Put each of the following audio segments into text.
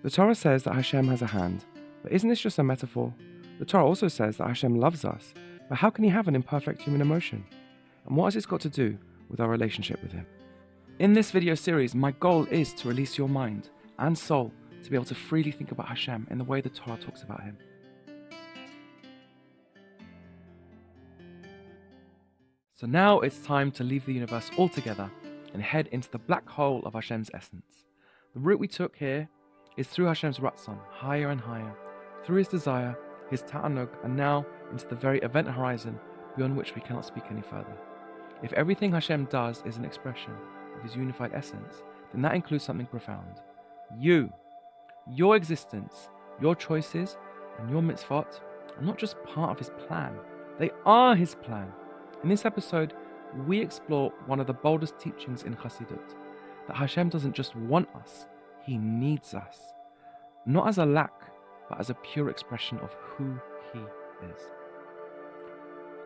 The Torah says that Hashem has a hand, but isn't this just a metaphor? The Torah also says that Hashem loves us, but how can he have an imperfect human emotion? And what has this got to do with our relationship with him? In this video series, my goal is to release your mind and soul to be able to freely think about Hashem in the way the Torah talks about him. So now it's time to leave the universe altogether and head into the black hole of Hashem's essence. The route we took here is through Hashem's Ratzon, higher and higher, through his desire, his ta'anug, and now into the very event horizon beyond which we cannot speak any further. If everything Hashem does is an expression of his unified essence, then that includes something profound. You, your existence, your choices, and your mitzvot are not just part of his plan, they are his plan. In this episode, we explore one of the boldest teachings in Chassidut, that Hashem doesn't just want us, he needs us. Not as a lack, but as a pure expression of who he is.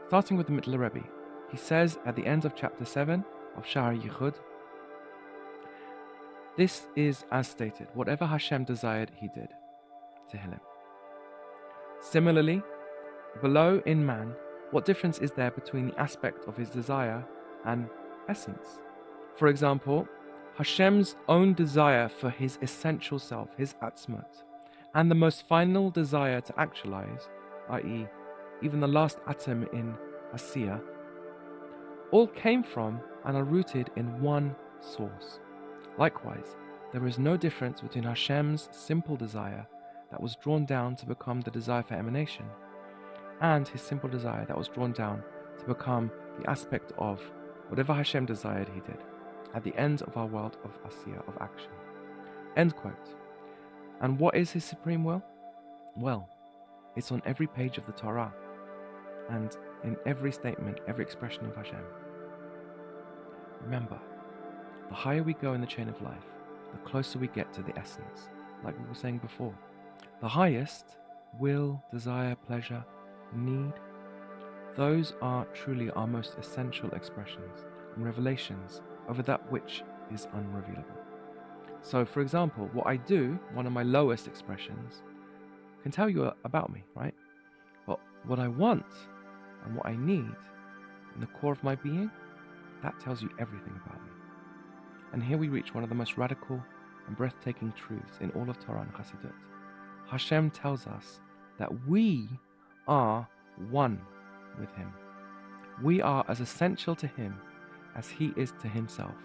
Starting with the Mittler Rebbe, he says at the end of chapter 7 of Sha'ar Yichud, this is as stated, whatever Hashem desired, he did. Tehillim. Similarly, below in man, what difference is there between the aspect of his desire and essence? For example, Hashem's own desire for his essential self, his Atzmus, and the most final desire to actualize, i.e., even the last atom in Asiya, all came from and are rooted in one source. Likewise, there is no difference between Hashem's simple desire that was drawn down to become the desire for emanation, and his simple desire that was drawn down to become the aspect of whatever Hashem desired he did, at the end of our world of Asiya, of action. End quote. And what is his supreme will? Well, it's on every page of the Torah, and in every statement, every expression of Hashem. Remember, the higher we go in the chain of life, the closer we get to the essence, like we were saying before. The highest, will, desire, pleasure, need, those are truly our most essential expressions and revelations over that which is unrevealable. So, for example, what I do, one of my lowest expressions, can tell you about me, right? But what I want and what I need in the core of my being, that tells you everything about me. And here we reach one of the most radical and breathtaking truths in all of Torah and Chassidut. Hashem tells us that we are one with him. We are as essential to him as he is to himself.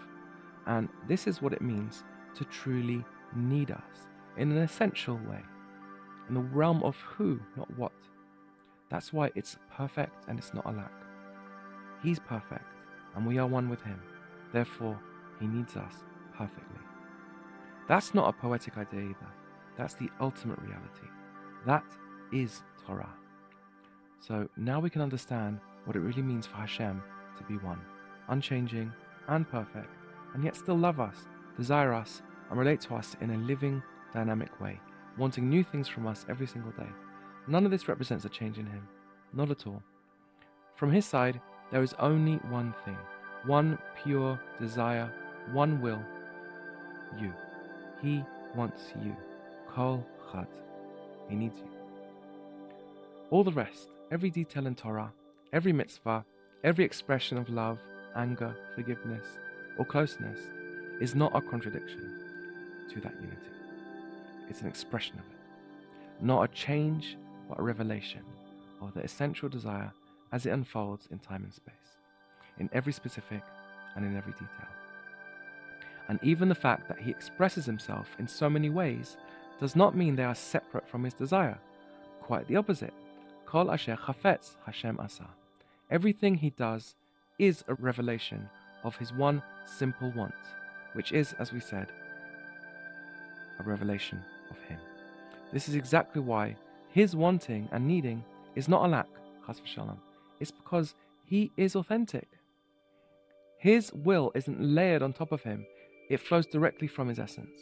And this is what it means to truly need us in an essential way, in the realm of who, not what. That's why it's perfect and it's not a lack. He's perfect and we are one with him. Therefore, he needs us perfectly. That's not a poetic idea either. That's the ultimate reality. That is Torah. So now we can understand what it really means for Hashem to be one, unchanging and perfect, and yet still love us, desire us, and relate to us in a living, dynamic way, wanting new things from us every single day. None of this represents a change in him. Not at all. From his side, there is only one thing, one pure desire, one will, you. He wants you. Kol Chad. He needs you. All the rest, every detail in Torah, every mitzvah, every expression of love, anger, forgiveness, or closeness, is not a contradiction to that unity. It's an expression of it. Not a change, but a revelation of the essential desire as it unfolds in time and space, in every specific and in every detail. And even the fact that he expresses himself in so many ways does not mean they are separate from his desire. Quite the opposite. Kol asher chafetz Hashem asa. Everything he does is a revelation of his one simple want, which is, as we said, a revelation of him. This is exactly why his wanting and needing is not a lack, chas v'shalom. It's because he is authentic. His will isn't layered on top of him. It flows directly from his essence.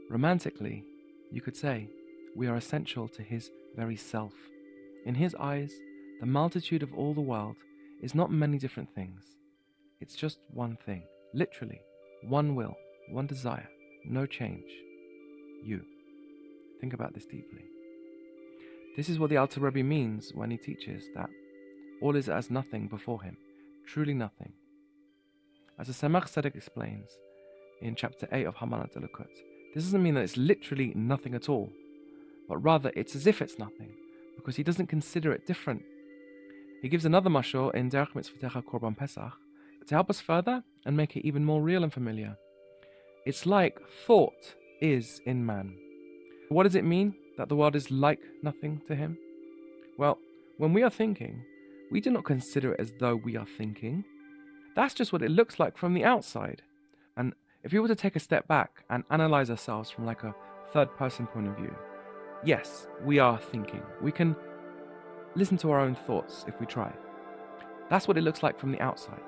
Romantically, you could say, we are essential to his very self. In his eyes, the multitude of all the world is not many different things. It's just one thing, literally, one will, one desire, no change. You. Think about this deeply. This is what the Alter Rebbe means when he teaches that all is as nothing before him, truly nothing. As the Tzemach Tzedek explains in chapter 8 of Hamanat Elokut, this doesn't mean that it's literally nothing at all, but rather it's as if it's nothing, because he doesn't consider it different. He gives another mashal in Derech Mitzvotecha Korban Pesach to help us further and make it even more real and familiar. It's like thought is in man. What does it mean that the world is like nothing to him? Well, when we are thinking, we do not consider it as though we are thinking. That's just what it looks like from the outside. And if we were to take a step back and analyze ourselves from like a third-person point of view, yes, we are thinking. We can listen to our own thoughts if we try. That's what it looks like from the outside.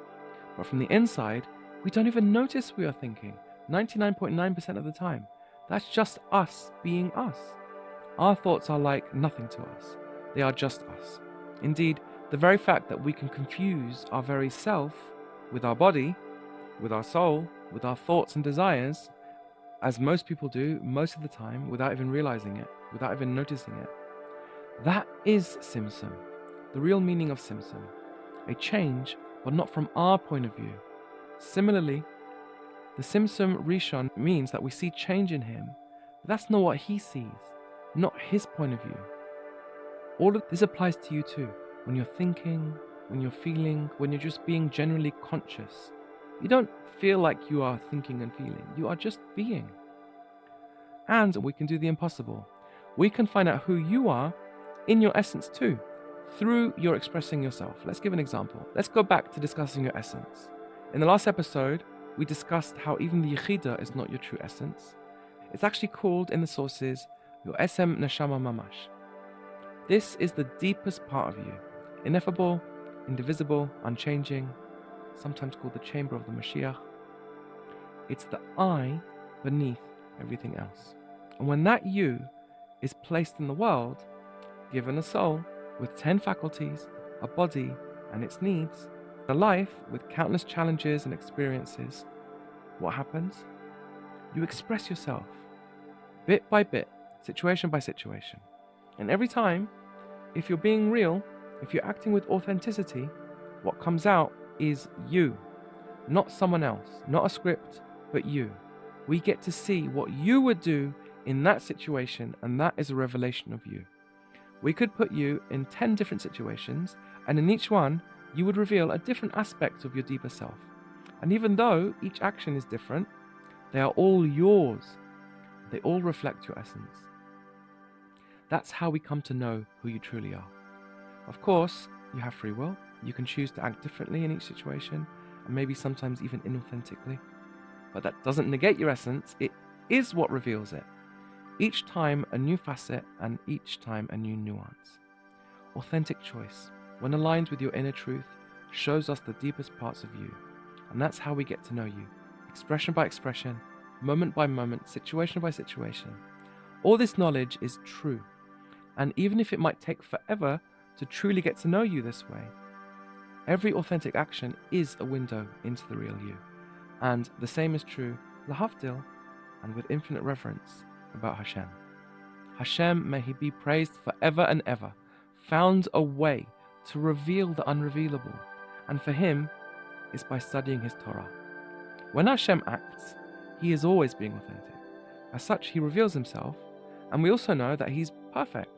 But from the inside, we don't even notice we are thinking 99.9% of the time. That's just us being us. Our thoughts are like nothing to us. They are just us. Indeed, the very fact that we can confuse our very self with our body, with our soul, with our thoughts and desires, as most people do most of the time without even realizing it, without even noticing it. That is Tzimtzum, the real meaning of Tzimtzum. A change, but not from our point of view. Similarly, the Tzimtzum Rishon means that we see change in him, but that's not what he sees, not his point of view. All of this applies to you too, when you're thinking, when you're feeling, when you're just being generally conscious. You don't feel like you are thinking and feeling, you are just being. And we can do the impossible. We can find out who you are in your essence too, through your expressing yourself. Let's give an example. Let's go back to discussing your essence. In the last episode, we discussed how even the Yechida is not your true essence. It's actually called in the sources your Etzem, Neshama, Mamash. This is the deepest part of you, ineffable, indivisible, unchanging, sometimes called the chamber of the Mashiach. It's the I beneath everything else. And when that you is placed in the world, given a soul with 10 faculties, a body and its needs, a life with countless challenges and experiences, what happens? You express yourself, bit by bit, situation by situation. And every time, if you're being real, if you're acting with authenticity, what comes out is you, not someone else, not a script, but you. We get to see what you would do in that situation, and that is a revelation of you. We could put you in 10 different situations, and in each one, you would reveal a different aspect of your deeper self. And even though each action is different, they are all yours. They all reflect your essence. That's how we come to know who you truly are. Of course, you have free will. You can choose to act differently in each situation, and maybe sometimes even inauthentically. But that doesn't negate your essence. It is what reveals it. Each time a new facet, and each time a new nuance. Authentic choice, when aligned with your inner truth, shows us the deepest parts of you. And that's how we get to know you. Expression by expression, moment by moment, situation by situation. All this knowledge is true. And even if it might take forever to truly get to know you this way, every authentic action is a window into the real you. And the same is true, lahavdil, and with infinite reverence, about Hashem. Hashem, may he be praised forever and ever, found a way to reveal the unrevealable, and for him is by studying his Torah. When Hashem acts, he is always being authentic. As such, he reveals himself, and we also know that he's perfect.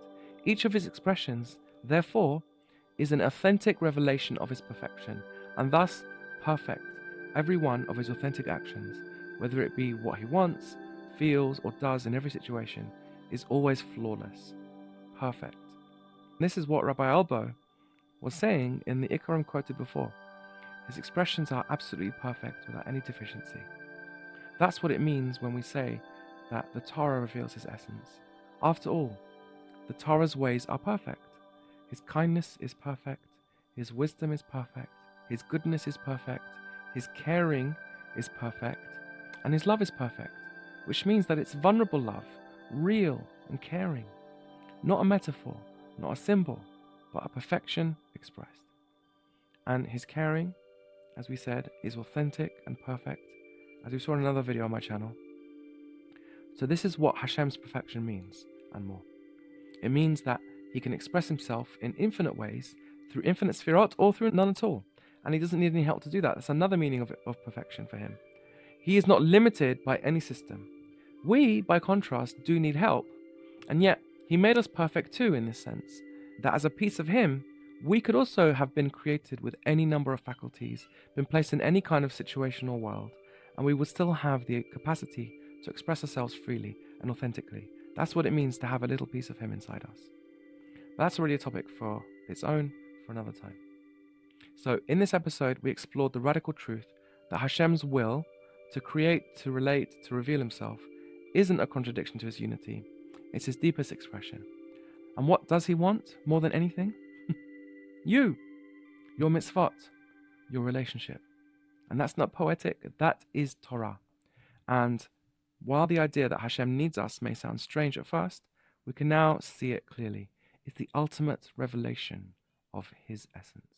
Each of his expressions, therefore, is an authentic revelation of his perfection, and thus perfect. Every one of his authentic actions, whether it be what he wants, feels, or does in every situation, is always flawless, perfect. This is what Rabbi Albo was saying in the Ikarim quoted before. His expressions are absolutely perfect without any deficiency. That's what it means when we say that the Torah reveals his essence. After all, the Torah's ways are perfect. His kindness is perfect, his wisdom is perfect, his goodness is perfect, his caring is perfect, and his love is perfect, which means that it's vulnerable love, real and caring, not a metaphor, not a symbol, but a perfection expressed. And his caring, as we said, is authentic and perfect, as we saw in another video on my channel. So this is what Hashem's perfection means, and more. It means that he can express himself in infinite ways, through infinite sphirot or through none at all. And he doesn't need any help to do that. That's another meaning of perfection for him. He is not limited by any system. We, by contrast, do need help. And yet, he made us perfect too, in this sense, that as a piece of him, we could also have been created with any number of faculties, been placed in any kind of situation or world, and we would still have the capacity to express ourselves freely and authentically. That's what it means to have a little piece of him inside us. But that's already a topic for its own, for another time. So in this episode, we explored the radical truth that Hashem's will to create, to relate, to reveal himself isn't a contradiction to his unity. It's his deepest expression. And what does he want more than anything? You, your mitzvot, your relationship. And that's not poetic, that is Torah. And while the idea that Hashem needs us may sound strange at first, we can now see it clearly. It's the ultimate revelation of his essence.